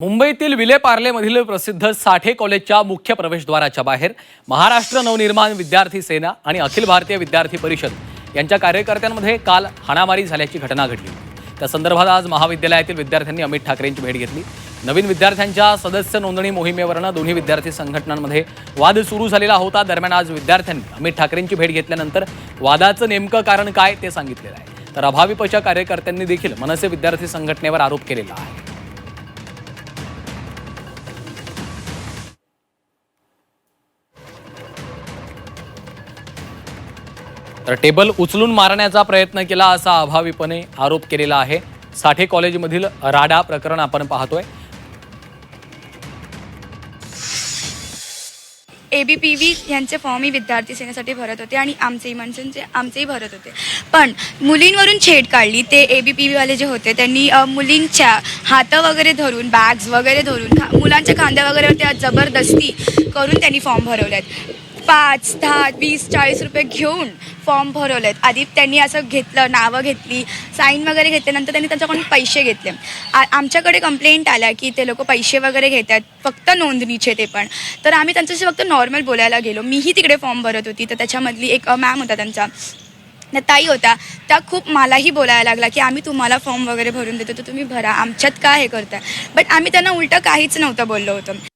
मुंबईतील विलेपार्लेमधील प्रसिद्ध साठे कॉलेजच्या मुख्य प्रवेशद्वाराच्या बाहेर महाराष्ट्र नवनिर्माण विद्यार्थी सेना आणि अखिल भारतीय विद्यार्थी परिषद यांच्या कार्यकर्त्यांमध्ये काल हाणामारी झाल्याची घटना घडली। त्या संदर्भात आज महाविद्यालयातील विद्यार्थ्यांनी अमित ठाकरेंची भेट घेतली। नवीन विद्यार्थ्यांच्या सदस्य नोंदणी मोहिमेवरून दोन्ही विद्यार्थी संघटनांमध्ये वाद सुरू झालेला होता। दरम्यान आज विद्यार्थ्यांनी अमित ठाकरेंची भेट घेतल्यानंतर वादाचं नेमकं कारण काय ते सांगितलेलं आहे। तर अभाविपच्या कार्यकर्त्यांनी देखील मनसे विद्यार्थी संघटनेवर आरोप केलेला आहे। तर टेबल उचलून मारण्याचा प्रयत्न केला असा अभाविपणे आरोप केलेला आहे। साठे कॉलेजमधील राडा प्रकरण आपण पाहतोय। ABPV यांचे फॉर्मही विद्यार्थी सेनेसाठी भरत होते आणि आमचेही भरत होते, पण मुलींवरून छेड काढली। ते ABPV वाले जे होते त्यांनी मुलींच्या हात वगैरे धरून, बॅग्स वगैरे धरून, मुलांच्या खांद्या वगैरेवरती जबरदस्ती करून त्यांनी फॉर्म भरवलेत। 5, 10, 20, 40 रुपये घेऊन फॉर्म भरवलेत। आधी त्यांनी असं घेतलं, नावं घेतली, साईन वगैरे घेतल्यानंतर त्यांनी त्यांच्याकडून पैसे घेतले। आमच्याकडे कंप्लेंट आल्या की ते लोक पैसे वगैरे घेतात, फक्त नोंदणीचे ते पण। तर आम्ही त्यांच्याशी फक्त नॉर्मल बोलायला गेलो। मीही तिकडे फॉर्म भरत होती, तर त्याच्यामधली एक मॅम होता, त्यांचा ताई होता, त्या खूप मलाही बोलायला लागला की आम्ही तुम्हाला फॉर्म वगैरे भरून देतो, तर तुम्ही भरा, आमच्यात काय हे करताय। बट आम्ही त्यांना उलटं काहीच नव्हतं बोललो होतं।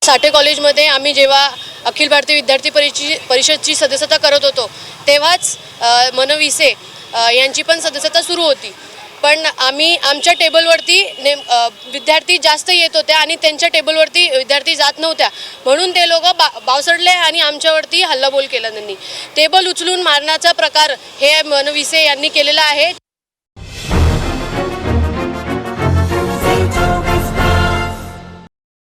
साठे कॉलेजमध्ये आम्ही जेव्हा अखिल भारतीय विद्यार्थी परिषदची सदस्यता करत होतो तेव्हाच मनविसे यांची पण सदस्यता सुरू होती, पण आम्ही आमच्या टेबलवरती विद्यार्थी जास्त येत होते आणि त्यांच्या टेबलवरती विद्यार्थी जात नव्हत्या, म्हणून ते लोक बावसडले आणि आमच्यावरती हल्लाबोल केला। त्यांनी टेबल उचलून मारण्याचा प्रकार हे मनविसे यांनी केलेला आहे।